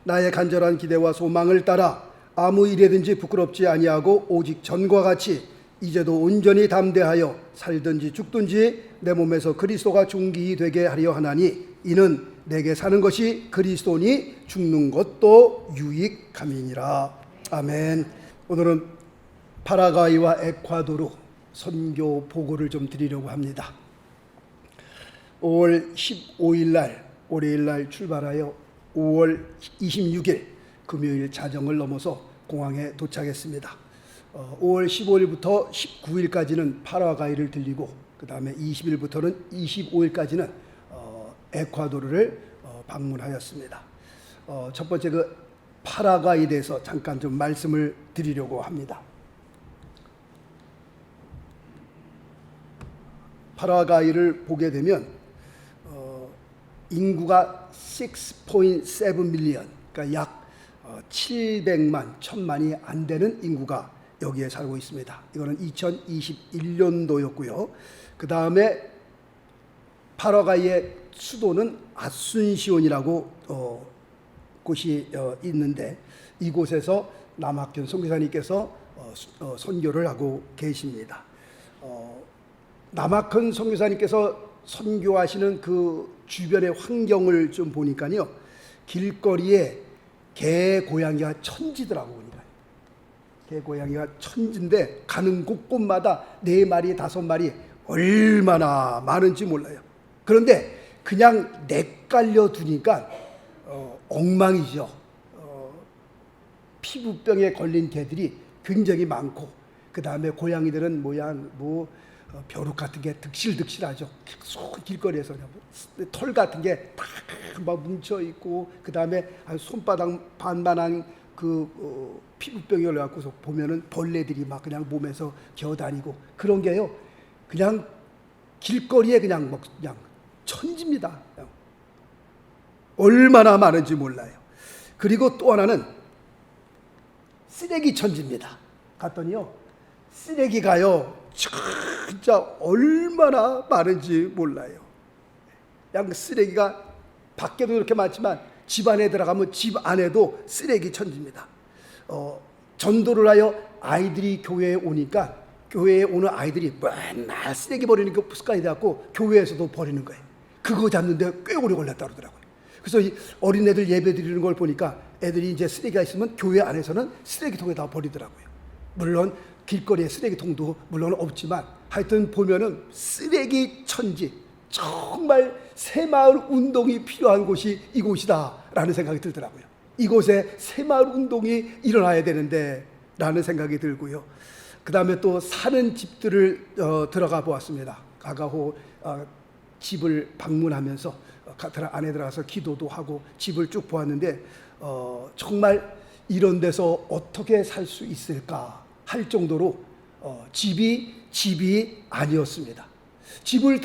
나의 간절한 기대와 소망을 따라 아무 일에든지 부끄럽지 아니하고 오직 전과 같이 이제도 온전히 담대하여 살든지 죽든지 내 몸에서 그리스도가 존귀히 되게 하려 하나니 이는 내게 사는 것이 그리스도니 죽는 것도 유익함이니라. 아멘. 오늘은 파라과이와 에콰도르 선교 보고를 좀 드리려고 합니다. 5월 15일 날 월요일 날 출발하여 5월 26일 금요일 자정을 넘어서 공항에 도착했습니다. 5월 15일부터 19일까지는 파라과이를 들리고 그 다음에 20일부터는 25일까지는 에콰도르를 방문하였습니다. 첫 번째 그 파라과이에 대해서 잠깐 좀 말씀을 드리려고 합니다. 파라과이를 보게 되면 인구가 6.7 밀리언, 그러니까 약 700만, 1000만이 안 되는 인구가 여기에 살고 있습니다. 이거는 2021년도였고요. 그 다음에 파라과이의 수도는 아순시온이라고 곳이 있는데 이곳에서 남학균 선교사님께서 선교를 하고 계십니다. 남학균 선교사님께서 선교하시는 그 주변의 환경을 좀 보니까요, 길거리에 개 고양이가 천지더라고 보니까. 개 고양이가 천지인데 가는 곳곳마다 4마리 5마리 얼마나 많은지 몰라요. 그런데 그냥 내깔려 두니까 엉망이죠. 피부병에 걸린 개들이 굉장히 많고 그 다음에 고양이들은 벼룩 같은 게 득실득실하죠. 길거리에서 털 같은 게 다 막 뭉쳐 있고 그 다음에 한 손바닥 반만한 그 피부병이 올라갖고서 보면은 벌레들이 막 그냥 몸에서 기어다니고 그런 게요. 그냥 길거리에 그냥 천지입니다. 그냥. 얼마나 많은지 몰라요. 그리고 또 하나는 쓰레기 천지입니다. 갔더니요, 쓰레기가요 진짜 얼마나 많은지 몰라요. 그냥 쓰레기가 밖에도 이렇게 많지만 집 안에 들어가면 집 안에도 쓰레기 천지입니다. 전도를 하여 아이들이 교회에 오니까 교회에 오는 아이들이 맨날 쓰레기 버리는 게 습관이 돼갖고 교회에서도 버리는 거예요. 그거 잡는데 꽤 오래 걸렸다 그러더라고요. 그래서 이 어린애들 예배 드리는 걸 보니까 애들이 이제 쓰레기가 있으면 교회 안에서는 쓰레기통에다 버리더라고요. 물론 길거리에 쓰레기통도 물론 없지만 하여튼 보면은 쓰레기 천지, 정말 새마을 운동이 필요한 곳이 이곳이다 라는 생각이 들더라고요. 이곳에 새마을 운동이 일어나야 되는데 라는 생각이 들고요. 그 다음에 또 사는 집들을 들어가 보았습니다. 가가호 집을 방문하면서 안에 들어가서 기도도 하고 집을 쭉 보았는데 정말 이런 데서 어떻게 살 수 있을까 할 정도로 집이 아니었습니다. 집을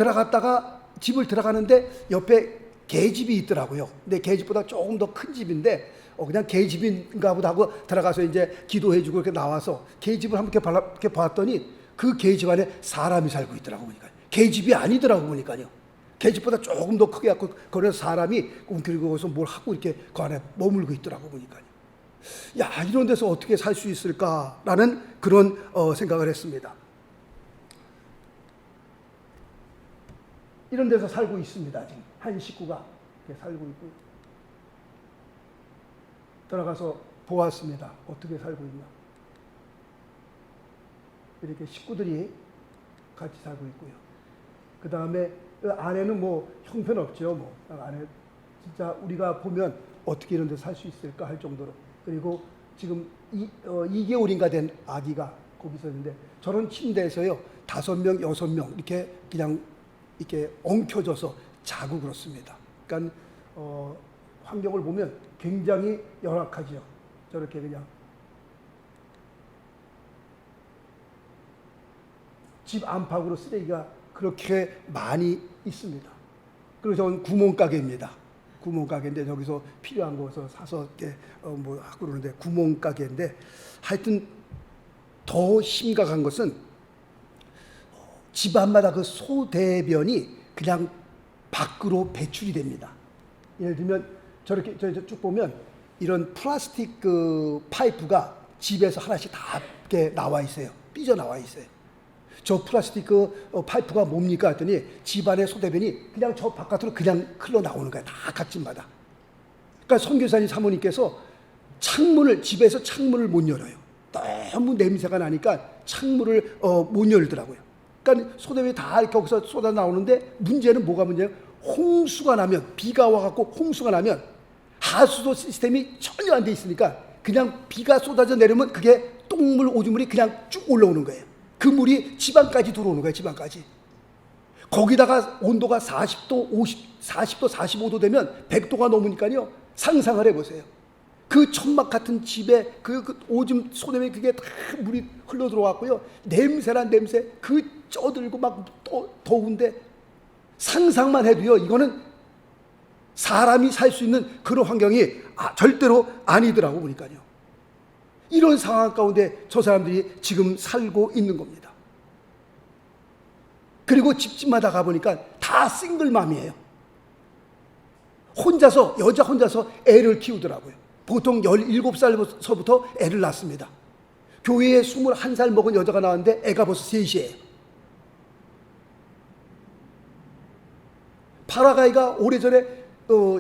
들어가는데 옆에 개집이 있더라고요. 근데 개집보다 조금 더 큰 집인데 그냥 개집인가 보다 하고 들어가서 이제 기도해주고 이렇게 나와서 개집을 한번 이렇게 봤더니 그 개집 안에 사람이 살고 있더라고 보니까. 개집이 아니더라고 보니까요. 개집보다 조금 더 크게 갖고 그래서 사람이 그리고 거기서 뭘 하고 이렇게 그 안에 머물고 있더라고 보니까요. 야, 이런 데서 어떻게 살 수 있을까라는 그런 생각을 했습니다. 이런 데서 살고 있습니다. 지금 한 식구가 이렇게 살고 있고 들어가서 보았습니다. 어떻게 살고 있나. 이렇게 식구들이 같이 살고 있고요. 그 다음에 안에는 형편없죠. 안에 진짜 우리가 보면 어떻게 이런 데 살 수 있을까 할 정도로. 그리고 지금 2개월인가 된 아기가 거기서 있는데 저런 침대에서요 5명, 6명 이렇게 그냥 이렇게 엉켜져서 자고 그렇습니다. 그러니까 환경을 보면 굉장히 열악하죠. 저렇게 그냥 집 안팎으로 쓰레기가 그렇게 많이 있습니다. 그리고 저건 구멍가게입니다. 구멍가게인데 저기서 필요한 것을 사서 이렇게 하고 그러는데 구멍가게인데 하여튼 더 심각한 것은 집안마다 그 소대변이 그냥 밖으로 배출이 됩니다. 예를 들면 저렇게 쭉 보면 이런 플라스틱 그 파이프가 집에서 하나씩 다 이렇게 나와 있어요. 삐져 나와 있어요. 저 플라스틱 그 파이프가 뭡니까 했더니 집안의 소대변이 그냥 저 바깥으로 그냥 흘러 나오는 거야. 다 각 집마다. 그러니까 선교사님 사모님께서 집에서 창문을 못 열어요. 너무 냄새가 나니까 창문을 못 열더라고요. 그러니까 소대변이 다 이렇게 거기서 쏟아 나오는데 문제는 뭐가 문제예요? 홍수가 나면, 비가 와갖고 홍수가 나면 하수도 시스템이 전혀 안 돼 있으니까 그냥 비가 쏟아져 내려면 그게 똥물, 오줌물이 그냥 쭉 올라오는 거예요. 그 물이 집안까지 들어오는 거예요. 집안까지. 거기다가 온도가 40도, 40도, 45도 되면 100도가 넘으니까요. 상상을 해보세요. 그 천막 같은 집에 그 오줌 소대에 그게 다 물이 흘러 들어왔고요. 냄새란 냄새, 그 쪄들고 막 더운데 상상만 해도요. 이거는 사람이 살 수 있는 그런 환경이 절대로 아니더라고 보니까요. 이런 상황 가운데 저 사람들이 지금 살고 있는 겁니다. 그리고 집집마다 가보니까 다 싱글맘이에요. 여자 혼자서 애를 키우더라고요. 보통 17살서부터 애를 낳습니다. 교회에 21살 먹은 여자가 나왔는데 애가 벌써 셋이에요. 파라과이가 오래전에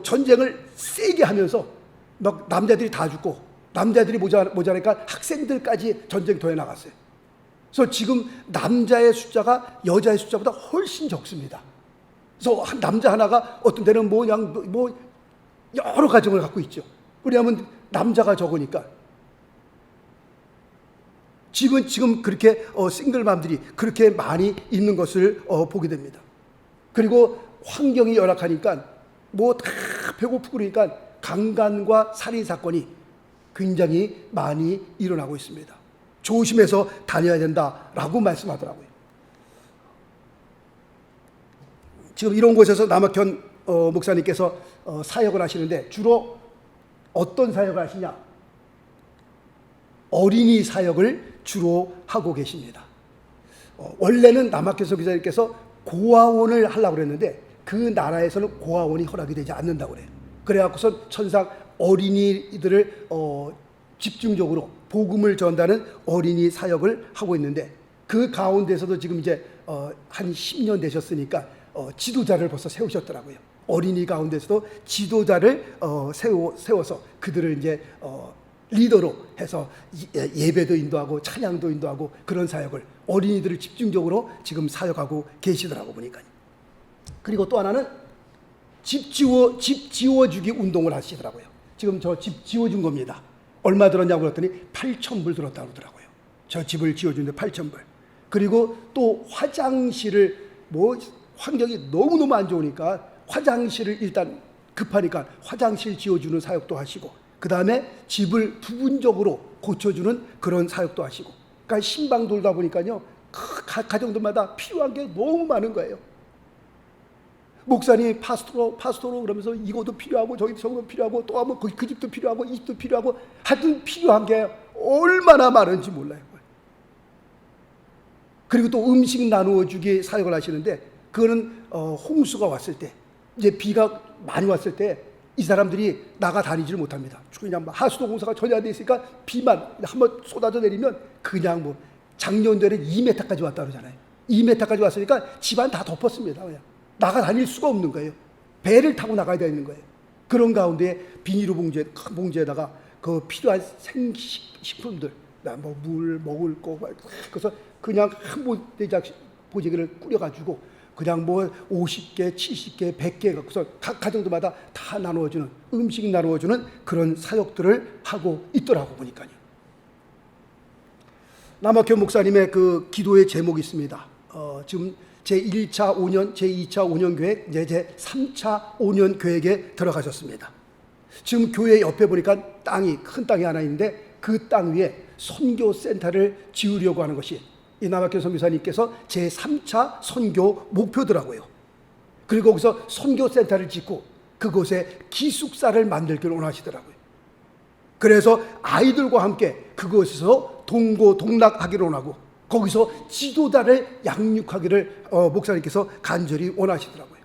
전쟁을 세게 하면서 막 남자들이 다 죽고 남자들이 모자라니까 학생들까지 전쟁터에 나갔어요. 그래서 지금 남자의 숫자가 여자의 숫자보다 훨씬 적습니다. 그래서 남자 하나가 어떤 데는 뭐 여러 가정을 갖고 있죠. 왜냐하면 남자가 적으니까. 지금 그렇게 싱글맘들이 그렇게 많이 있는 것을 보게 됩니다. 그리고 환경이 열악하니까 뭐 다 배고프고 그러니까 강간과 살인 사건이 굉장히 많이 일어나고 있습니다. 조심해서 다녀야 된다라고 말씀하더라고요. 지금 이런 곳에서 남학현 목사님께서 사역을 하시는데 주로 어떤 사역을 하시냐? 어린이 사역을 주로 하고 계십니다. 원래는 남학현 목사님께서 고아원을 하려고 그랬는데 그 나라에서는 고아원이 허락이 되지 않는다고 그래요. 그래갖고서 천상 어린이들을 집중적으로 복음을 전하는 어린이 사역을 하고 있는데 그 가운데서도 지금 이제 한 10년 되셨으니까 지도자를 벌써 세우셨더라고요. 어린이 가운데서도 지도자를 세워서 그들을 이제 리더로 해서 예배도 인도하고 찬양도 인도하고 그런 사역을 어린이들을 집중적으로 지금 사역하고 계시더라고 보니까요. 그리고 또 하나는 집 지워주기 운동을 하시더라고요. 지금 저 집 지워준 겁니다. 얼마 들었냐고 그랬더니 8,000불 들었다고 그러더라고요. 저 집을 지워주는데 8,000불. 그리고 또 화장실을 환경이 너무너무 안 좋으니까 화장실을 일단 급하니까 화장실 지워주는 사역도 하시고 그 다음에 집을 부분적으로 고쳐주는 그런 사역도 하시고 그러니까 신방 돌다 보니까요 가정들마다 필요한 게 너무 많은 거예요. 목사님 파스토로 그러면서 이것도 필요하고 저것도 필요하고 또 하면 그 집도 필요하고 이 집도 필요하고 하여튼 필요한 게 얼마나 많은지 몰라요. 그리고 또 음식 나누어 주기 사역을 하시는데 그거는 홍수가 왔을 때 이제 비가 많이 왔을 때 이 사람들이 나가 다니지를 못합니다. 그냥 하수도 공사가 전혀 안 돼 있으니까 비만 한번 쏟아져 내리면 그냥 작년도에는 2m까지 왔다 그러잖아요. 2m까지 왔으니까 집안 다 덮었습니다. 그냥 나가 다닐 수가 없는 거예요. 배를 타고 나가야 되는 거예요. 그런 가운데 비닐로 큰 봉지에다가 그 필요한 생식품들, 물 먹을 거, 그래서 그냥 한 보재기를 꾸려가지고 그냥 50개, 70개, 100개 갖고서 각 가정들마다 다 나누어주는 음식 나누어주는 그런 사역들을 하고 있더라고 보니까요. 남학현 목사님의 그 기도의 제목이 있습니다. 지금 제1차 5년, 제2차 5년 계획, 이제 제3차 5년 계획에 들어가셨습니다. 지금 교회 옆에 보니까 큰 땅이 하나 있는데 그 땅 위에 선교센터를 지으려고 하는 것이 이 남학현 선교사님께서 제3차 선교 목표더라고요. 그리고 거기서 선교센터를 짓고 그곳에 기숙사를 만들기를 원하시더라고요. 그래서 아이들과 함께 그곳에서 동고동락하기를 원하고 거기서 지도자를 양육하기를 목사님께서 간절히 원하시더라고요.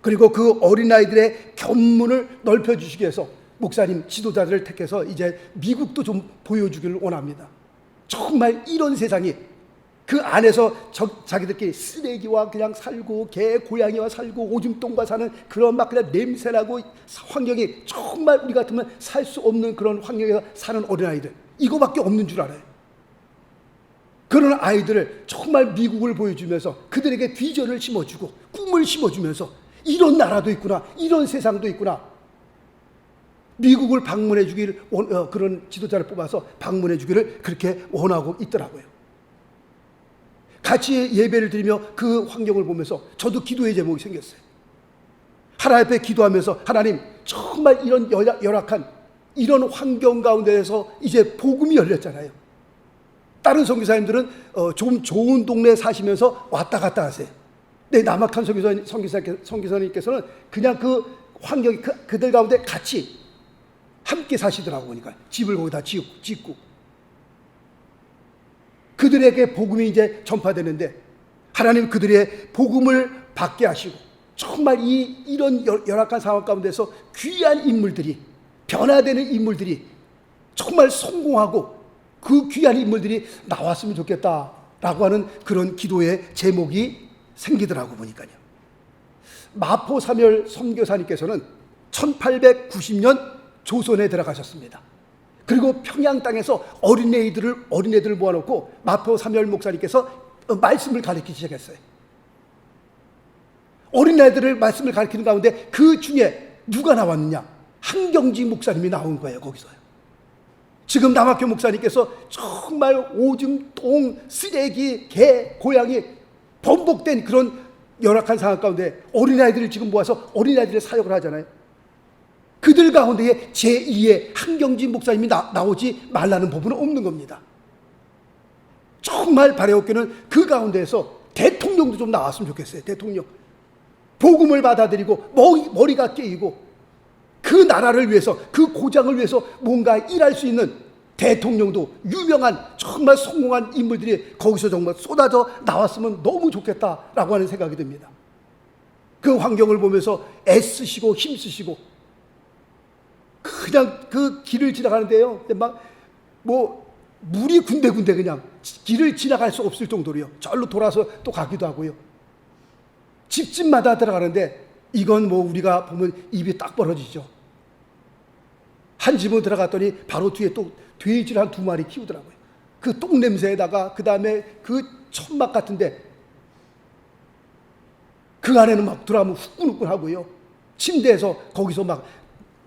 그리고 그 어린아이들의 견문을 넓혀주시기 위해서 목사님 지도자들을 택해서 이제 미국도 좀 보여주기를 원합니다. 정말 이런 세상이 그 안에서 자기들끼리 쓰레기와 그냥 살고 개 고양이와 살고 오줌똥과 사는 그런 막 그냥 냄새나고 환경이 정말 우리 같으면 살 수 없는 그런 환경에서 사는 어린아이들, 이거밖에 없는 줄 알아요. 그런 아이들을 정말 미국을 보여주면서 그들에게 비전을 심어주고 꿈을 심어주면서 이런 나라도 있구나, 이런 세상도 있구나. 미국을 방문해 주기를 그런 지도자를 뽑아서 방문해 주기를 그렇게 원하고 있더라고요. 같이 예배를 드리며 그 환경을 보면서 저도 기도의 제목이 생겼어요. 하나님 앞에 기도하면서, 하나님 정말 이런 열악한 이런 환경 가운데에서 이제 복음이 열렸잖아요. 다른 선교사님들은 좀 좋은 동네에 사시면서 왔다 갔다 하세요. 근데 남학한 선교사님께서는 그냥 그 환경이 그들 가운데 같이 함께 사시더라고. 보니까 집을 거기다 짓고 그들에게 복음이 이제 전파되는데, 하나님 그들의 복음을 받게 하시고 정말 이런 열악한 상황 가운데서 귀한 인물들이, 변화되는 인물들이 정말 성공하고 그 귀한 인물들이 나왔으면 좋겠다라고 하는 그런 기도의 제목이 생기더라고. 보니까요. 마포 사멸 선교사님께서는 1890년 조선에 들어가셨습니다. 그리고 평양 땅에서 어린애들을 모아놓고 마포 사멸 목사님께서 말씀을 가르치기 시작했어요. 어린애들을 말씀을 가르치는 가운데 그 중에 누가 나왔느냐? 한경지 목사님이 나온 거예요. 거기서요. 지금 남학교 목사님께서 정말 오줌, 똥, 쓰레기, 개, 고양이 번복된 그런 열악한 상황 가운데 어린아이들을 지금 모아서 어린아이들의 사역을 하잖아요. 그들 가운데에 제2의 한경지 목사님이 나오지 말라는 법은 없는 겁니다. 정말 바레오교는 그 가운데에서 대통령도 좀 나왔으면 좋겠어요. 대통령. 복음을 받아들이고 머리가 깨이고 그 나라를 위해서, 그 고장을 위해서 뭔가 일할 수 있는 대통령도, 유명한 정말 성공한 인물들이 거기서 정말 쏟아져 나왔으면 너무 좋겠다라고 하는 생각이 듭니다. 그 환경을 보면서 애쓰시고 힘쓰시고 그냥 그 길을 지나가는데요, 막 물이 군데군데 그냥 길을 지나갈 수 없을 정도로요. 절로 돌아서 또 가기도 하고요. 집집마다 들어가는데 이건 우리가 보면 입이 딱 벌어지죠. 한 집은 들어갔더니 바로 뒤에 또 돼지를 한 2마리 키우더라고요. 그 똥 냄새에다가 그 다음에 그 천막 같은데 그 안에는 막 들어가면 후끈후끈하고요. 침대에서 거기서 막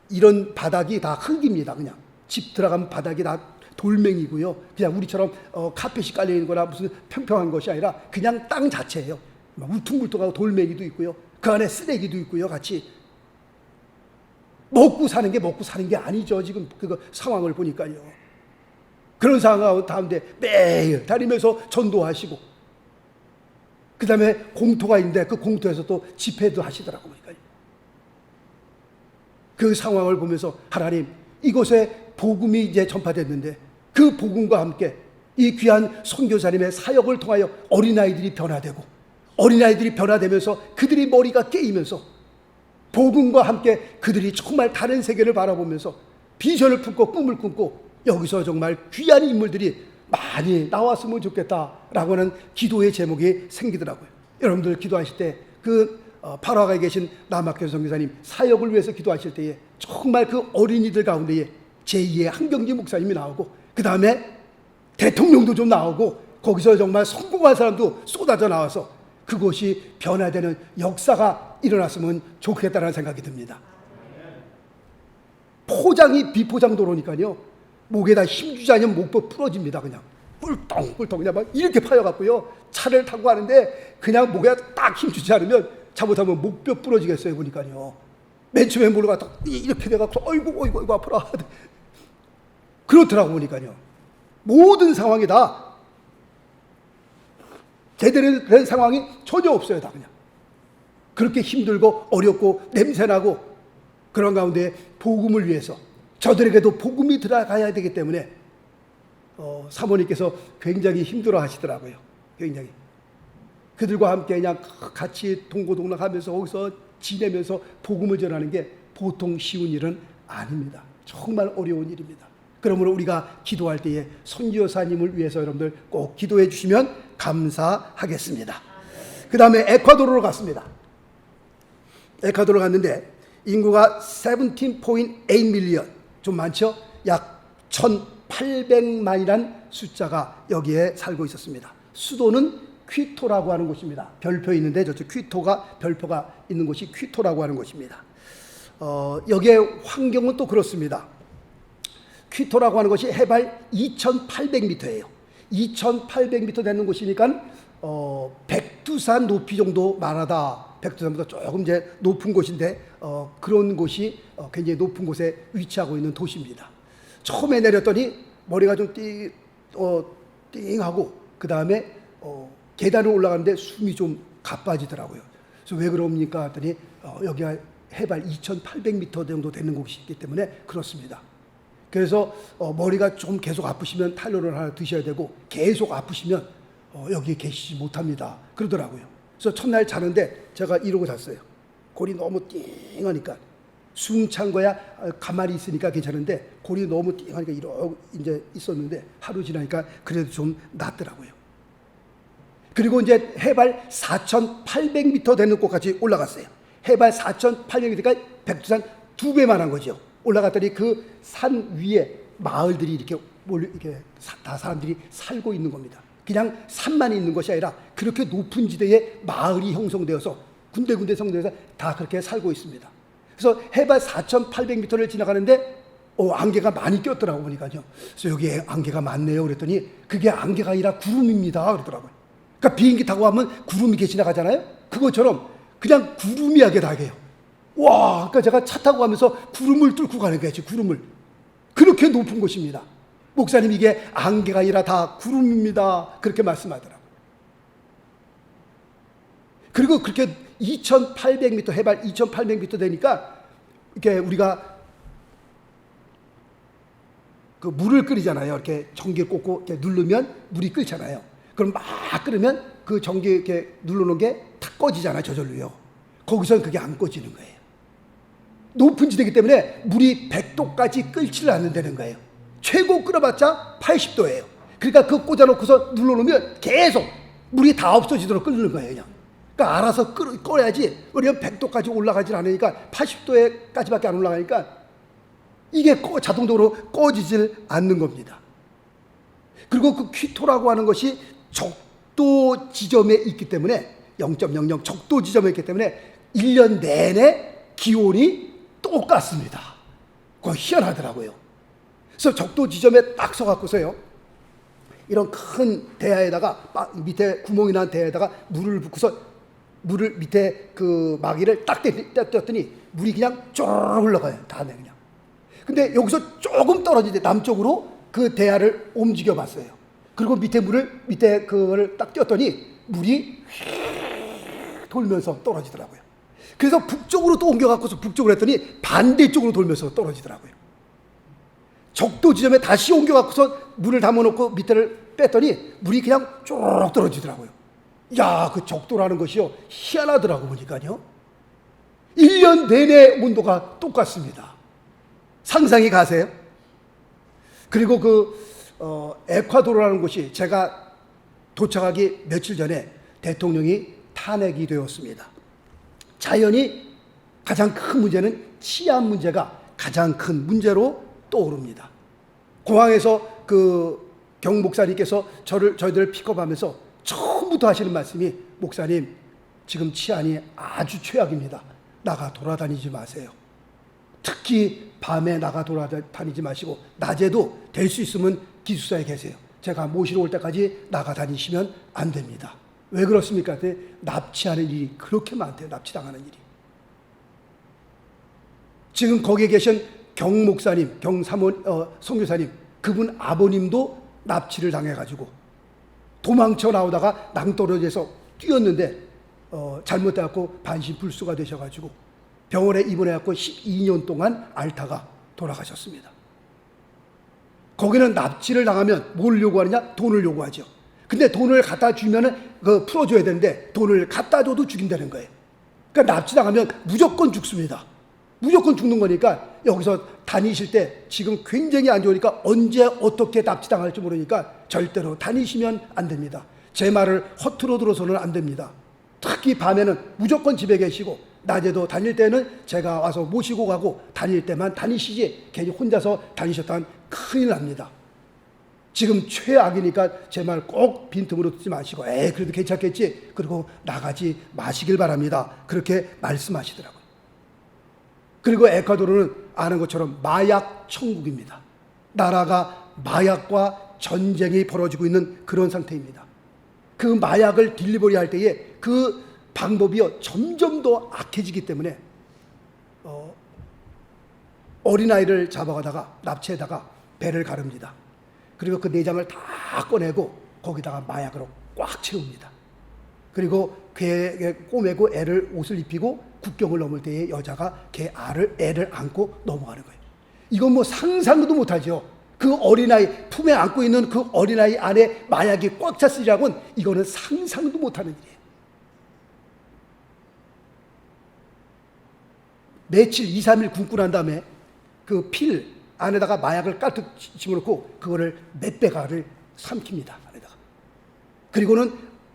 이런 바닥이 다 흙입니다. 그냥 집 들어가면 바닥이 다 돌멩이고요. 그냥 우리처럼 카펫이 깔려 있는 거나 무슨 평평한 것이 아니라 그냥 땅 자체예요. 막 울퉁불퉁하고 돌멩이도 있고요. 그 안에 쓰레기도 있고요. 같이 먹고 사는 게 아니죠. 지금 그 상황을 보니까요. 그런 상황 가운데 매일 다니면서 전도하시고, 그 다음에 공토가 있는데 그 공토에서 또 집회도 하시더라고. 보니까요. 그 상황을 보면서 하나님, 이곳에 복음이 이제 전파됐는데 그 복음과 함께 이 귀한 선교사님의 사역을 통하여 어린아이들이 변화되면서 그들이 머리가 깨이면서 복음과 함께 그들이 정말 다른 세계를 바라보면서 비전을 품고 꿈을 꿈고 여기서 정말 귀한 인물들이 많이 나왔으면 좋겠다라고 하는 기도의 제목이 생기더라고요. 여러분들 기도하실 때 파라과에 계신 남학현 선교사님 사역을 위해서 기도하실 때에 정말 그 어린이들 가운데에 제2의 한경지 목사님이 나오고, 그 다음에 대통령도 좀 나오고, 거기서 정말 성공한 사람도 쏟아져 나와서 그곳이 변화되는 역사가 일어났으면 좋겠다는 생각이 듭니다. 포장이 비포장 도로니까요, 목에다 힘주지 않으면 목도 부러집니다. 그냥 뿔똥뿔똥 그냥 막 이렇게 파여갖고요, 차를 타고 가는데 그냥 목에 딱 힘주지 않으면 잘못하면 목뼈 부러지겠어요. 보니까요, 맨 처음에 모르가 딱 이렇게 돼갖고 어이구 아파라 그렇더라고. 보니까요, 모든 상황이 다 제대로 된 상황이 전혀 없어요. 다 그냥 그렇게 힘들고 어렵고 냄새나고 그런 가운데 복음을 위해서 저들에게도 복음이 들어가야 되기 때문에 사모님께서 굉장히 힘들어 하시더라고요. 굉장히 그들과 함께 그냥 같이 동고동락하면서 거기서 지내면서 복음을 전하는 게 보통 쉬운 일은 아닙니다. 정말 어려운 일입니다. 그러므로 우리가 기도할 때에 손주 여사님을 위해서 여러분들 꼭 기도해 주시면 감사하겠습니다. 그 다음에 에콰도르로 갔습니다. 에콰도르 갔는데 인구가 17.8 밀리언, 좀 많죠? 약 1800만이란 숫자가 여기에 살고 있었습니다. 수도는 퀴토라고 하는 곳입니다. 별표 있는데 저쪽 퀴토가 별표가 있는 곳이 퀴토라고 하는 곳입니다. 여기에 환경은 또 그렇습니다. 퀴토라고 하는 것이 해발 2,800m예요. 2,800m 되는 곳이니까 백두산 높이 정도 만하다. 백두산보다 조금 이제 높은 곳인데 그런 곳이 굉장히 높은 곳에 위치하고 있는 도시입니다. 처음에 내렸더니 머리가 좀 띵하고 그 다음에 계단을 올라가는데 숨이 좀 가빠지더라고요. 그래서 왜 그럽니까 했더니 여기가 해발 2,800m 정도 되는 곳이기 때문에 그렇습니다. 그래서 머리가 좀 계속 아프시면 타이레놀 하나 드셔야 되고 계속 아프시면 여기에 계시지 못합니다. 그러더라고요. 그래서 첫날 자는데 제가 이러고 잤어요. 골이 너무 띵하니까 숨 찬 거야 가만히 있으니까 괜찮은데 골이 너무 띵하니까 이러고 이제 있었는데 하루 지나니까 그래도 좀 낫더라고요. 그리고 이제 해발 4,800m 되는 곳까지 올라갔어요. 해발 4,800m가 백두산 2배만 한 거죠. 올라갔더니 그 산 위에 마을들이 이렇게 다 사람들이 살고 있는 겁니다. 그냥 산만 있는 것이 아니라 그렇게 높은 지대에 마을이 형성되어서 군데군데 성되어서 다 그렇게 살고 있습니다. 그래서 해발 4,800m를 지나가는데 안개가 많이 꼈더라고 보니까요. 그래서 여기에 안개가 많네요. 그랬더니 그게 안개가 아니라 구름입니다. 그러더라고요. 그러니까 비행기 타고 가면 구름이 이렇게 지나가잖아요. 그것처럼 그냥 구름이 하게 나게요. 와, 그러니까 제가 차 타고 가면서 구름을 뚫고 가는 거예요. 구름을. 그렇게 높은 곳입니다. 목사님 이게 안개가 아니라 다 구름입니다. 그렇게 말씀하더라고요. 그리고 그렇게 2,800m 해발 2,800m 되니까 이렇게 우리가 그 물을 끓이잖아요. 이렇게 전기를 꽂고 이렇게 누르면 물이 끓잖아요. 그럼 막 끓으면 그 전기 이렇게 눌러놓은 게 탁 꺼지잖아요. 저절로요. 거기서는 그게 안 꺼지는 거예요. 높은 지대이기 때문에 물이 100도까지 끓지를 않는다는 거예요. 최고 끓여봤자 80도예요. 그러니까 그거 꽂아놓고서 눌러놓으면 계속 물이 다 없어지도록 끓는 거예요. 그냥. 그러니까 알아서 꺼야지. 우리가 100도까지 올라가질 않으니까 80도까지밖에 안 올라가니까 이게 자동적으로 꺼지질 않는 겁니다. 그리고 그 퀴토라고 하는 것이 적도 지점에 있기 때문에 0.00 적도 지점에 있기 때문에 1년 내내 기온이 똑같습니다. 그거 희한하더라고요. 그래서 적도 지점에 딱 서갖고서요. 이런 큰 대야에다가 밑에 구멍이 난 대야에다가 물을 붓고서 물을 밑에 그 마기를 딱 떼었더니 물이 그냥 쭉 흘러가요. 다 그냥. 근데 여기서 조금 떨어지는데 남쪽으로 그 대야를 움직여 봤어요. 그리고 밑에 그거를 딱 떼었더니 물이 돌면서 떨어지더라고요. 그래서 북쪽으로 또 옮겨갖고서 북쪽으로 했더니 반대쪽으로 돌면서 떨어지더라고요. 적도 지점에 다시 옮겨갖고서 물을 담아놓고 밑에를 뺐더니 물이 그냥 쭉 떨어지더라고요. 야, 그 적도라는 것이요 희한하더라고 보니까요. 1년 내내 온도가 똑같습니다. 상상이 가세요? 그리고 에콰도르라는 곳이 제가 도착하기 며칠 전에 대통령이 탄핵이 되었습니다. 자연히 가장 큰 문제는 치안 문제가 가장 큰 문제로 떠오릅니다. 공항에서 그 경 목사님께서 저희들을 픽업하면서 처음부터 하시는 말씀이 목사님 지금 치안이 아주 최악입니다. 나가 돌아다니지 마세요. 특히 밤에 나가 돌아다니지 마시고 낮에도 될 수 있으면 기숙사에 계세요. 제가 모시러 올 때까지 나가 다니시면 안 됩니다. 왜 그렇습니까? 납치하는 일이 그렇게 많대요. 납치당하는 일이. 지금 거기에 계신 경 목사님, 선교사님, 그분 아버님도 납치를 당해가지고 도망쳐 나오다가 낭떠러지에서 뛰었는데 잘못돼갖고 반신불수가 되셔가지고 병원에 입원해갖고 12년 동안 앓다가 돌아가셨습니다. 거기는 납치를 당하면 뭘 요구하느냐? 돈을 요구하죠. 근데 돈을 갖다 주면은 풀어줘야 되는데 돈을 갖다 줘도 죽인다는 거예요. 그러니까 납치당하면 무조건 죽습니다. 무조건 죽는 거니까 여기서 다니실 때 지금 굉장히 안 좋으니까 언제 어떻게 납치당할지 모르니까 절대로 다니시면 안 됩니다. 제 말을 허투루 들어서는 안 됩니다. 특히 밤에는 무조건 집에 계시고 낮에도 다닐 때는 제가 와서 모시고 가고 다닐 때만 다니시지 괜히 혼자서 다니셨다면 큰일 납니다. 지금 최악이니까 제 말 꼭 빈틈으로 듣지 마시고 그래도 괜찮겠지 그리고 나가지 마시길 바랍니다. 그렇게 말씀하시더라고요. 그리고 에콰도르는 아는 것처럼 마약 천국입니다. 나라가 마약과 전쟁이 벌어지고 있는 그런 상태입니다. 그 마약을 딜리버리 할 때에 그 방법이요 점점 더 악해지기 때문에 어린아이를 잡아가다가 납치해다가 배를 가릅니다. 그리고 그 내장을 다 꺼내고 거기다가 마약으로 꽉 채웁니다. 그리고 걔에 꼬매고 애를 옷을 입히고 국경을 넘을 때에 여자가 애를 안고 넘어가는 거예요. 이건 뭐 상상도 못하죠. 그 어린아이 품에 안고 있는 그 어린아이 안에 마약이 꽉 찼으리라고는 이거는 상상도 못하는 일이에요. 며칠 2, 3일 굶고 난 다음에 그 필 안에다가 마약을 가득 집어넣고 그거를 몇 배가를 삼킵니다. 안에다가. 그리고는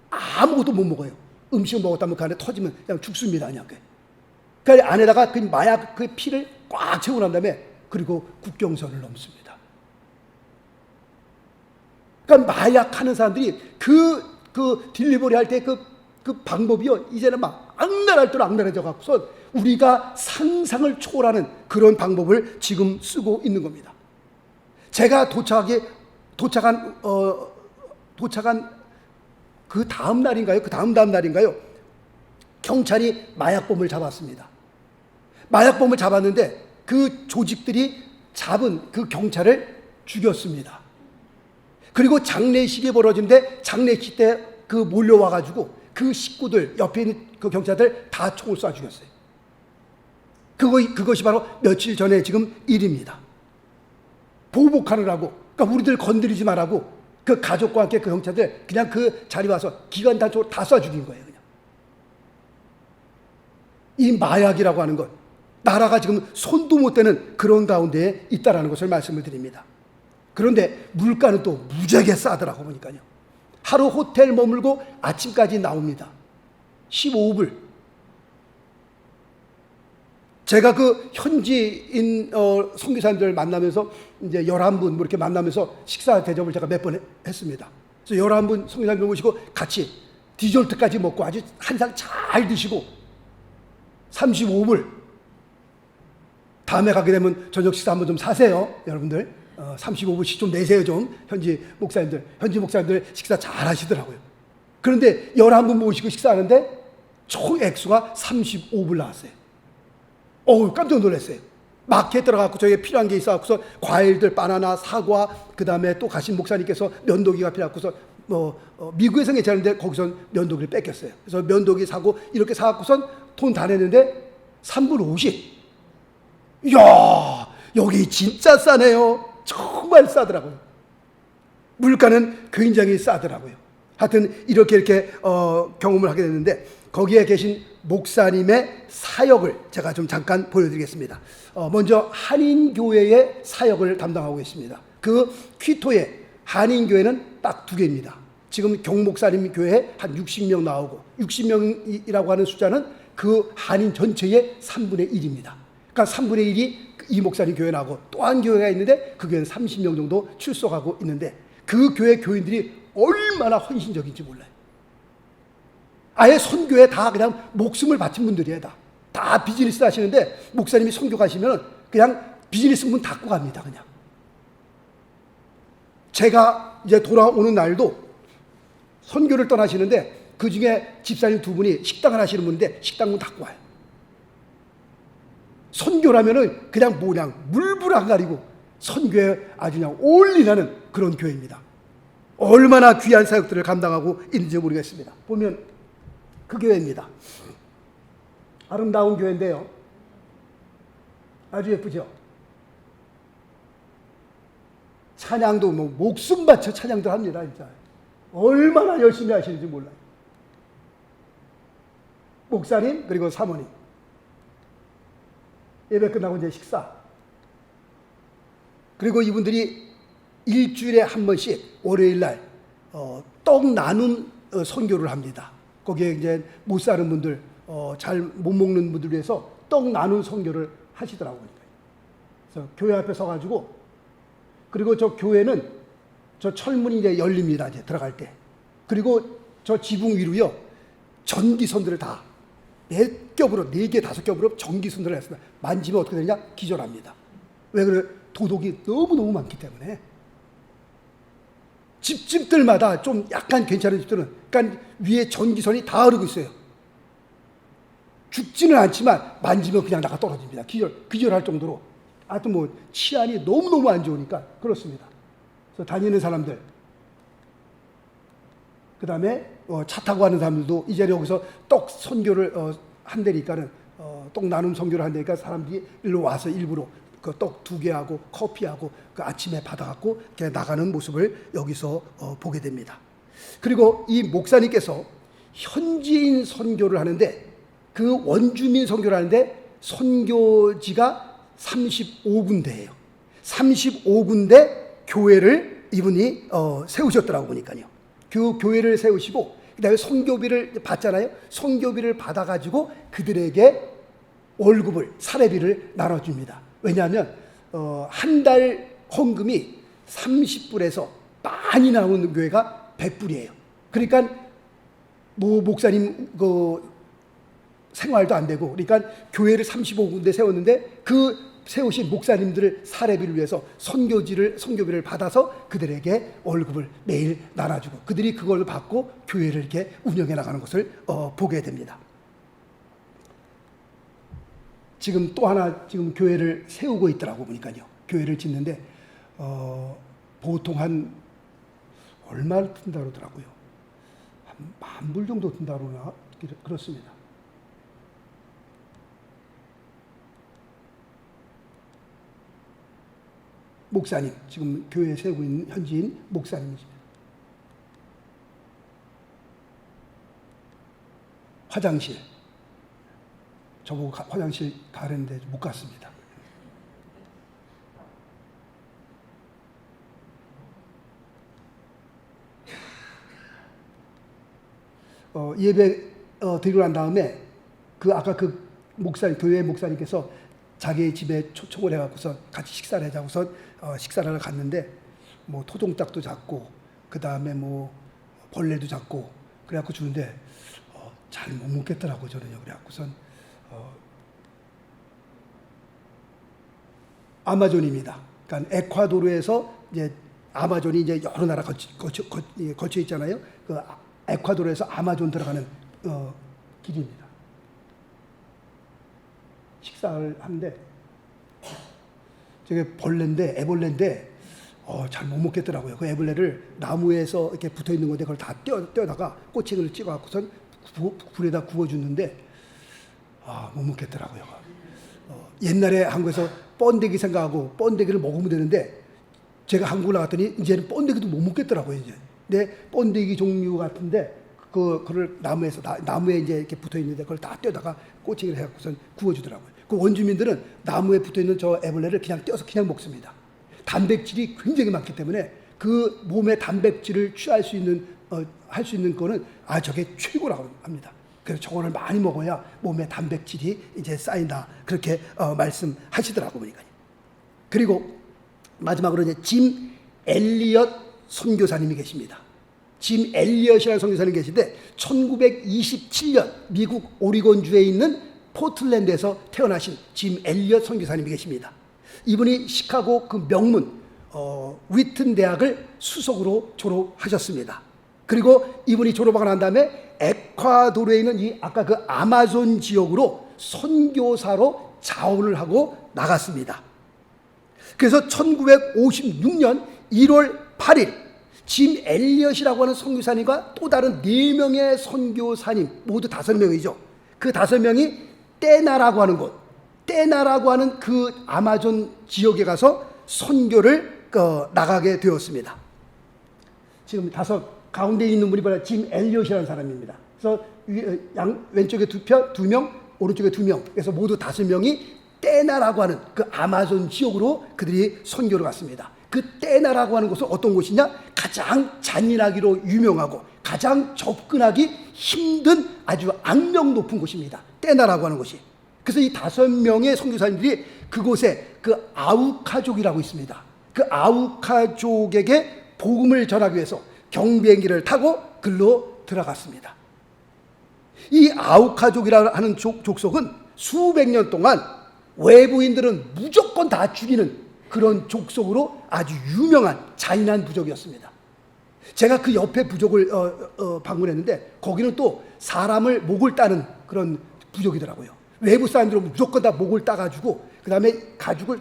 아무것도 못 먹어요. 음식을 먹었다면 그 안에 터지면 그냥 죽습니다. 그냥. 그 안에다가 그 마약 그 피를 꽉 채우고 난 다음에 그리고 국경선을 넘습니다. 그러니까 마약하는 사람들이 그 딜리버리 할 때 그 방법이요 이제는 막 악랄할 대로 악랄해져 갖고서 우리가 상상을 초월하는 그런 방법을 지금 쓰고 있는 겁니다. 제가 도착한 그 다음 날인가요? 그 다음 날인가요? 경찰이 마약범을 잡았습니다. 마약범을 잡았는데 그 조직들이 잡은 그 경찰을 죽였습니다. 그리고 장례식이 벌어지는데 장례식 때 그 몰려와가지고 그 식구들 옆에 있는 그 경찰들 다 총을 쏴 죽였어요. 그것이 바로 며칠 전에 지금 일입니다. 보복하느라고, 그러니까 우리들 건드리지 말라고 그 가족과 함께 그 경찰들 그냥 그 자리 와서 기관단적으로 다 쏴 죽인 거예요. 그냥. 이 마약이라고 하는 것, 나라가 지금 손도 못 대는 그런 가운데에 있다라는 것을 말씀을 드립니다. 그런데 물가는 또 무지하게 싸더라고 보니까요. 하루 호텔 머물고 아침까지 나옵니다. 15불. 제가 그 현지인 선교사님들 만나면서 이제 11분 뭐 이렇게 만나면서 식사 대접을 제가 몇 번 했습니다. 그래서 11분 선교사님들 모시고 같이 디저트까지 먹고 아주 한 상 잘 드시고 35불. 다음에 가게 되면 저녁 식사 한번 좀 사세요, 여러분들. 35불씩 좀 내세요, 좀. 현지 목사님들 식사 잘 하시더라고요. 그런데 11분 모시고 식사하는데 총 액수가 35불 나왔어요. 깜짝 놀랐어요. 마켓 들어가고 저희에 필요한 게 있어갖고서 과일들, 바나나, 사과, 그 다음에 또 가신 목사님께서 면도기가 필요해갖고서 미국에서 괜찮은데 거기서 면도기를 뺏겼어요. 그래서 면도기 사고 이렇게 사갖고선 돈 다 냈는데 3불 50. 이야, 여기 진짜 싸네요. 정말 싸더라고요. 물가는 굉장히 싸더라고요. 하여튼 이렇게 경험을 하게 됐는데 거기에 계신 목사님의 사역을 제가 좀 잠깐 보여드리겠습니다. 먼저 한인교회의 사역을 담당하고 계십니다. 그 퀴토의 한인교회는 딱 2개입니다. 지금 경목사님 교회에 한 60명 나오고 60명이라고 하는 숫자는 그 한인 전체의 3분의 1입니다. 그러니까 3분의 1이 이 목사님 교회 나오고 또 한 교회가 있는데 그 교회는 30명 정도 출석하고 있는데 그 교회 교인들이 얼마나 헌신적인지 몰라요. 아예 선교에 다 그냥 목숨을 바친 분들이에요. 다 비즈니스 하시는데 목사님이 선교 가시면 그냥 비즈니스 문 닫고 갑니다. 그냥. 제가 이제 돌아오는 날도 선교를 떠나시는데 그 중에 집사님 2분이 식당을 하시는 분인데 식당 문 닫고 와요. 선교라면은 그냥 물불 안 가리고 선교에 아주 그냥 올인하는 그런 교회입니다. 얼마나 귀한 사역들을 감당하고 있는지 모르겠습니다. 보면 그 교회입니다. 아름다운 교회인데요. 아주 예쁘죠? 찬양도 목숨 바쳐 찬양도 합니다. 진짜. 얼마나 열심히 하시는지 몰라요. 목사님 그리고 사모님. 예배 끝나고 이제 식사. 그리고 이분들이 일주일에 한 번씩 월요일 날 떡 나눔 선교를 합니다. 거기에 이제 못 사는 분들, 잘 못 먹는 분들 위해서 떡 나눔 선교를 하시더라고요. 그래서 교회 앞에 서가지고, 그리고 저 교회는 저 철문이 이제 열립니다. 이제 들어갈 때. 그리고 저 지붕 위로요, 전기선들을 다 네 겹으로, 4개, 5겹으로 전기선들을 했습니다. 만지면 어떻게 되냐? 기절합니다. 왜 그래? 도둑이 너무너무 많기 때문에. 집들마다 좀 약간 괜찮은 집들은, 그러니까 위에 전기선이 다 흐르고 있어요. 죽지는 않지만 만지면 그냥 나가 떨어집니다. 기절할 정도로. 하여튼 뭐 치안이 너무너무 안 좋으니까 그렇습니다. 그래서 다니는 사람들, 그 다음에 차 타고 가는 사람들도 이제 여기서 떡 선교를 한다니까는, 떡 나눔 선교를 한다니까 사람들이 일로 와서 일부러 그 떡 2개하고 커피하고 그 아침에 받아갖고 이렇게 나가는 모습을 여기서 보게 됩니다. 그리고 이 목사님께서 현지인 선교를 하는데, 그 원주민 선교를 하는데 선교지가 35군데예요. 35군데 교회를 이분이 세우셨더라고 보니까요. 그 교회를 세우시고, 그 다음에 선교비를 받잖아요. 선교비를 받아가지고 그들에게 월급을, 사례비를 나눠줍니다. 왜냐하면 한 달 헌금이 30불에서 많이 나오는 교회가 100불이에요. 그러니까 뭐 목사님 그 생활도 안 되고, 그러니까 교회를 35군데 세웠는데 그 세우신 목사님들을 사례비를 위해서 선교비를 받아서 그들에게 월급을 매일 나눠주고, 그들이 그걸 받고 교회를 이렇게 운영해 나가는 것을 보게 됩니다. 지금 또 하나 지금 교회를 세우고 있더라고 보니까요. 교회를 짓는데 보통 한 얼마 든다 그러더라고요. 한 10,000불 정도 든다 그러나 그렇습니다. 목사님, 지금 교회에 세우고 있는 현지인 목사님이십니다. 화장실, 저보고 화장실 가려는데 못 갔습니다. 예배 드리고 난 다음에 아까 그 목사님, 교회 목사님께서 자기 집에 초청을 해갖고서 같이 식사를 하자고서 식사를 하러 갔는데, 뭐 토종닭도 잡고 그 다음에 뭐 벌레도 잡고 그래갖고 주는데 잘 못 먹겠더라고 저는요. 그래갖고선 아마존입니다. 그러니까 에콰도르에서 이제 아마존이 이제 여러 나라 거쳐 있잖아요. 그 에콰도르에서 아마존 들어가는 길입니다. 식사를 하는데 저게 애벌레인데 잘 못 먹겠더라고요. 그 애벌레를 나무에서 이렇게 붙어 있는 건데 그걸 다 떼어다가 꼬챙이를 찍어갖고선 불에다 구워주는데 못 먹겠더라고요. 옛날에 한국에서 번데기 생각하고 번데기를 먹으면 되는데, 제가 한국 나갔더니 이제는 번데기도 못 먹겠더라고요. 이제. 근데 번데기 종류 같은데 그걸 나무에 이제 이렇게 붙어 있는데 그걸 다 떼다가 꼬챙이를 해갖고선 구워주더라고요. 그 원주민들은 나무에 붙어 있는 저 애벌레를 그냥 떼어서 그냥 먹습니다. 단백질이 굉장히 많기 때문에 그 몸의 단백질을 취할 수 있는 할 수 있는 거는 저게 최고라고 합니다. 그래서 저거를 많이 먹어야 몸에 단백질이 이제 쌓인다, 그렇게 말씀하시더라고 보니까요. 그리고 마지막으로 이제 짐 엘리엇 선교사님이 계십니다. 짐 엘리엇이라는 선교사님이 계신데 1927년 미국 오리곤주에 있는 포틀랜드에서 태어나신 짐 엘리엇 선교사님이 계십니다. 이분이 시카고 그 명문 위튼 대학을 수석으로 졸업하셨습니다. 그리고 이분이 졸업하고 난 다음에 에콰도르에 있는 이 아까 그 아마존 지역으로 선교사로 자원을 하고 나갔습니다. 그래서 1956년 1월 8일 짐 엘리엇이라고 하는 선교사님과 또 다른 4명의 선교사님, 모두 5명이죠. 그 5명이 떼나라고 하는 곳, 떼나라고 하는 그 아마존 지역에 가서 선교를 나가게 되었습니다. 지금 가운데 있는 분이 바로 짐 엘리엇이라는 사람입니다. 그래서 왼쪽에 2명, 오른쪽에 2명, 그래서 모두 5명이 떼나라고 하는 그 아마존 지역으로 그들이 선교를 갔습니다. 그 떼나라고 하는 곳은 어떤 곳이냐? 가장 잔인하기로 유명하고 가장 접근하기 힘든 아주 악명 높은 곳입니다. 떼나라고 하는 곳이. 그래서 이 5명의 선교사님들이 그곳에 그 아우카족이라고 있습니다. 그 아우카족에게 복음을 전하기 위해서 경비행기를 타고 글로 들어갔습니다. 이 아우카족이라고 하는 족속은 수백 년 동안 외부인들은 무조건 다 죽이는 그런 족속으로 아주 유명한 잔인한 부족이었습니다. 제가 그 옆에 부족을 방문했는데 거기는 또 사람을 목을 따는 그런 부족이더라고요. 외부 사람들은 무조건 다 목을 따가지고 그 다음에 가죽을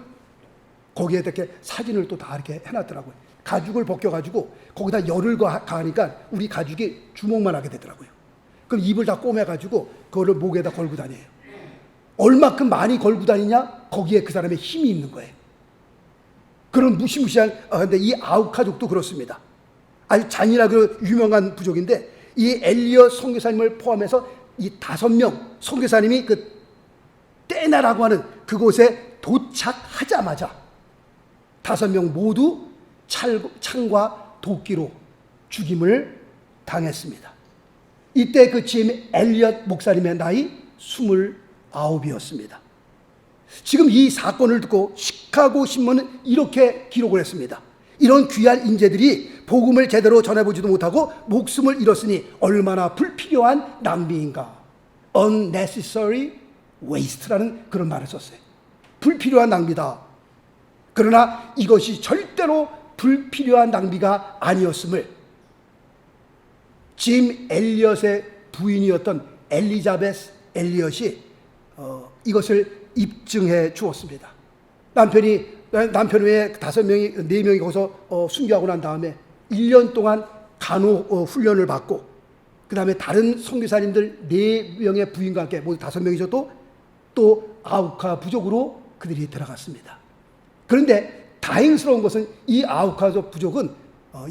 거기에 이렇게 사진을 또 다 이렇게 해놨더라고요. 가죽을 벗겨가지고 거기다 열을 가하니까 우리 가죽이 주먹만 하게 되더라고요. 그럼 입을 다 꼬매가지고 그거를 목에다 걸고 다녀요. 얼마큼 많이 걸고 다니냐? 거기에 그 사람의 힘이 있는 거예요. 그런 무시무시한, 근데 이 아우카족도 그렇습니다. 아주 잔인하고 유명한 부족인데 이 엘리엇 선교사님을 포함해서 이 5명 선교사님이 그 떼나라고 하는 그곳에 도착하자마자 5명 모두 창과 도끼로 죽임을 당했습니다. 이때 그 짐 엘리엇 목사님의 나이 29이었습니다. 지금 이 사건을 듣고 시카고 신문은 이렇게 기록을 했습니다. 이런 귀한 인재들이 복음을 제대로 전해보지도 못하고 목숨을 잃었으니 얼마나 불필요한 낭비인가. unnecessary waste라는 그런 말을 썼어요. 불필요한 낭비다. 그러나 이것이 절대로 불필요한 낭비가 아니었음을 짐 엘리엇의 부인이었던 엘리자베스 엘리엇이 이것을 입증해 주었습니다. 남편 외에 5명이 4명이 거기서 순교하고 난 다음에 1년 동안 간호 훈련을 받고 그 다음에 다른 선교사님들 4명의 부인과 함께 모두 5명이죠. 또 아우카 부족으로 그들이 들어갔습니다. 그런데 다행스러운 것은 이 아우카 부족은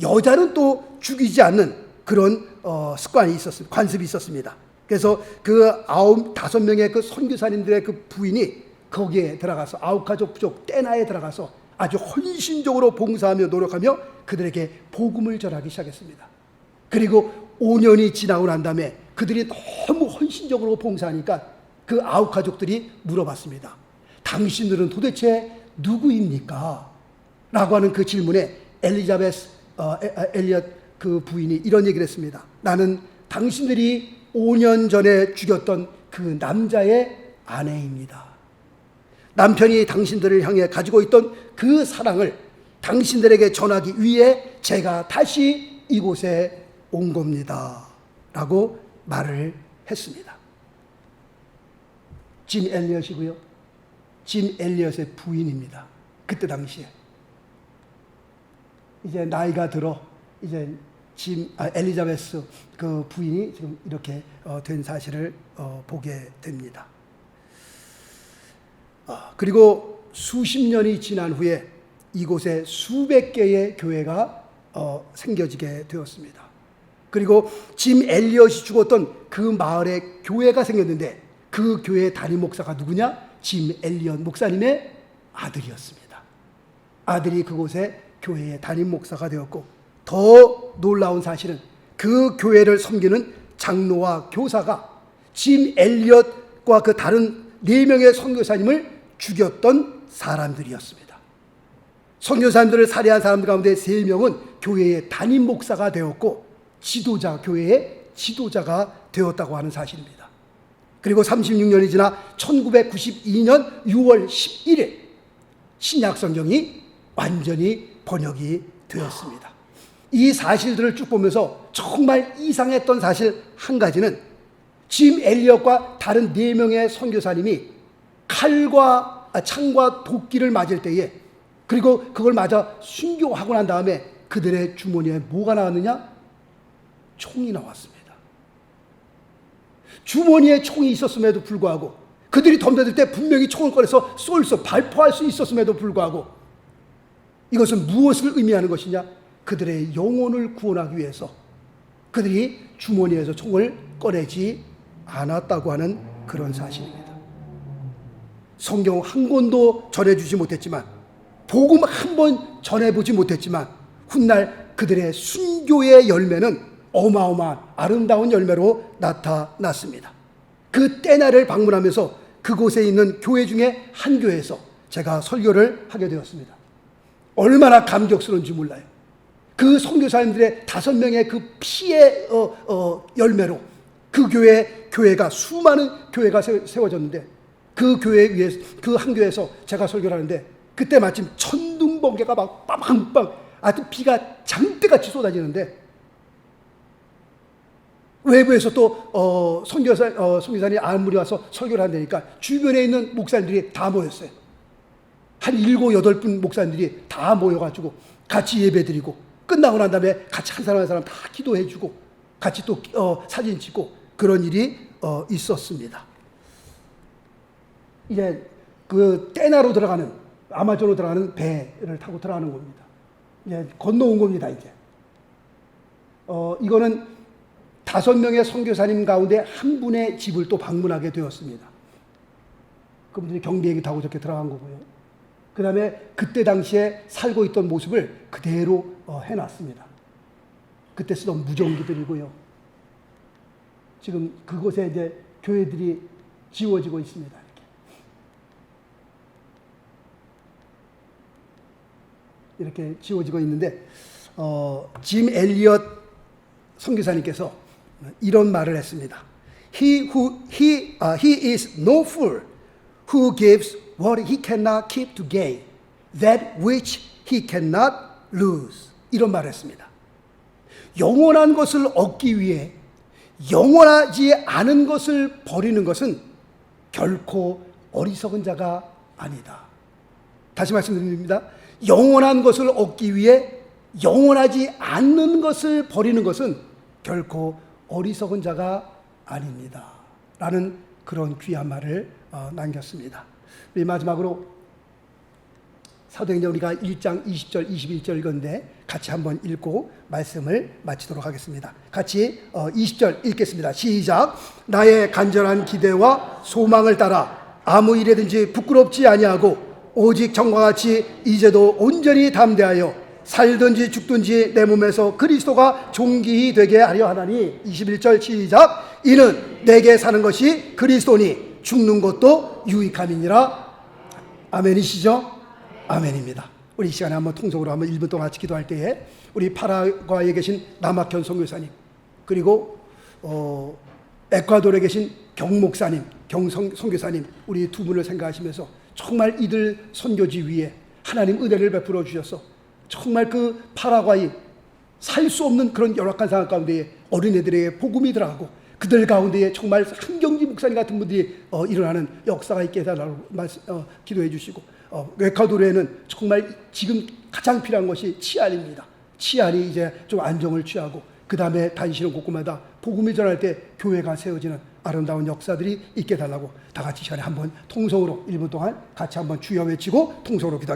여자는 또 죽이지 않는 그런 습관이 있었습니다. 관습이 있었습니다. 그래서 그 5명의 그 선교사님들의 그 부인이 거기에 들어가서 아우카족 부족 떼나에 들어가서 아주 헌신적으로 봉사하며 노력하며 그들에게 복음을 전하기 시작했습니다. 그리고 5년이 지나고 난 다음에 그들이 너무 헌신적으로 봉사하니까 그 아우카족들이 물어봤습니다. 당신들은 도대체 누구입니까? 라고 하는 그 질문에 엘리자베스 엘리엇 그 부인이 이런 얘기를 했습니다. 나는 당신들이 5년 전에 죽였던 그 남자의 아내입니다. 남편이 당신들을 향해 가지고 있던 그 사랑을 당신들에게 전하기 위해 제가 다시 이곳에 온 겁니다. 라고 말을 했습니다. 짐 엘리엇이고요. 짐 엘리엇의 부인입니다. 그때 당시에. 이제 나이가 들어 이제 엘리자베스 그 부인이 지금 이렇게 된 사실을 보게 됩니다. 그리고 수십 년이 지난 후에 이곳에 수백 개의 교회가 생겨지게 되었습니다. 그리고 짐 엘리엇이 죽었던 그 마을에 교회가 생겼는데 그 교회의 담임 목사가 누구냐? 짐 엘리엇 목사님의 아들이었습니다. 아들이 그곳에 교회의 담임 목사가 되었고 더 놀라운 사실은 그 교회를 섬기는 장로와 교사가 짐 엘리엇과 그 다른 4명의 선교사님을 죽였던 사람들이었습니다. 선교사님들을 살해한 사람들 가운데 3명은 교회의 담임 목사가 되었고 교회의 지도자가 되었다고 하는 사실입니다. 그리고 36년이 지나 1992년 6월 11일 신약 성경이 완전히 번역이 되었습니다. 이 사실들을 쭉 보면서 정말 이상했던 사실 한 가지는 짐 엘리엇과 다른 4명의 선교사님이 창과 도끼를 맞을 때에 그리고 그걸 맞아 순교하고 난 다음에 그들의 주머니에 뭐가 나왔느냐? 총이 나왔습니다. 주머니에 총이 있었음에도 불구하고 그들이 덤벼들 때 분명히 총을 꺼내서 발포할 수 있었음에도 불구하고 이것은 무엇을 의미하는 것이냐? 그들의 영혼을 구원하기 위해서 그들이 주머니에서 총을 꺼내지 않았다고 하는 그런 사실입니다. 성경 한 권도 전해주지 못했지만, 복음 한 번 전해보지 못했지만, 훗날 그들의 순교의 열매는 어마어마한 아름다운 열매로 나타났습니다. 그 때나를 방문하면서 그곳에 있는 교회 중에 한 교회에서 제가 설교를 하게 되었습니다. 얼마나 감격스러운지 몰라요. 그 선교사님들의 5명의 그 피의 열매로 그 교회가 수많은 교회가 세워졌는데, 그 교회 위에, 그 한 교회에서 제가 설교를 하는데, 그때 마침 천둥번개가 막 빵빵 하여튼 비가 장대같이 쏟아지는데, 외부에서 또 선교사님 아무리 와서 설교를 한다니까 주변에 있는 목사님들이 다 모였어요. 한 7, 8분 목사님들이 다 모여가지고 같이 예배드리고, 끝나고 난 다음에 같이 한 사람 한 사람 다 기도해주고 같이 또 사진 찍고 그런 일이 있었습니다. 이제 그 때나로 들어가는, 아마존으로 들어가는 배를 타고 들어가는 겁니다. 이제 건너온 겁니다. 이제 이거는 5명의 선교사님 가운데 한 분의 집을 또 방문하게 되었습니다. 그분들이 경비행기 타고 저렇게 들어간 거고요. 그 다음에 그때 당시에 살고 있던 모습을 그대로 해놨습니다. 그때 쓰던 무전기들이고요. 지금 그곳에 이제 교회들이 지워지고 있습니다. 이렇게 지워지고 있는데, 짐 엘리엇 선교사님께서 이런 말을 했습니다. He is no fool who gives what he cannot keep to gain that which he cannot lose. 이런 말을 했습니다. 영원한 것을 얻기 위해 영원하지 않은 것을 버리는 것은 결코 어리석은 자가 아니다. 다시 말씀드립니다. 영원한 것을 얻기 위해 영원하지 않는 것을 버리는 것은 결코 어리석은 자가 아닙니다. 라는 그런 귀한 말을 남겼습니다. 우리 마지막으로 사도행전 우리가 1장 20절 21절 읽었는데 같이 한번 읽고 말씀을 마치도록 하겠습니다. 같이 20절 읽겠습니다. 시작. 나의 간절한 기대와 소망을 따라 아무 일에든지 부끄럽지 아니하고 오직 전과 같이 이제도 온전히 담대하여 살든지 죽든지 내 몸에서 그리스도가 존귀히 되게 하려 하나니. 21절 시작. 이는 내게 사는 것이 그리스도니 죽는 것도 유익함이니라. 아멘이시죠? 아멘입니다. 우리 이 시간에 한번 통속으로 한번 1분 동안 같이 기도할 때에 우리 파라과이에 계신 남학현 선교사님, 그리고 에콰도르에 계신 경목사님, 선교사님, 우리 두 분을 생각하시면서 정말 이들 선교지 위에 하나님 은혜를 베풀어 주셔서 정말 그 파라과이 살 수 없는 그런 열악한 상황 가운데에 어린애들에게 복음이 들어가고 그들 가운데에 정말 한경지 목사님 같은 분들이 일어나는 역사가 있게 해달라고 기도해 주시고, 에콰도르에는 정말 지금 가장 필요한 것이 치안입니다. 치안이 이제 좀 안정을 취하고 그 다음에 다니시는 곳곳마다 복음이 전할 때 교회가 세워지는 아름다운 역사들이 있게 해달라고 다 같이 시간에 한번 통성으로 1분 동안 같이 한번 주여 외치고 통성으로 기도하겠습니다.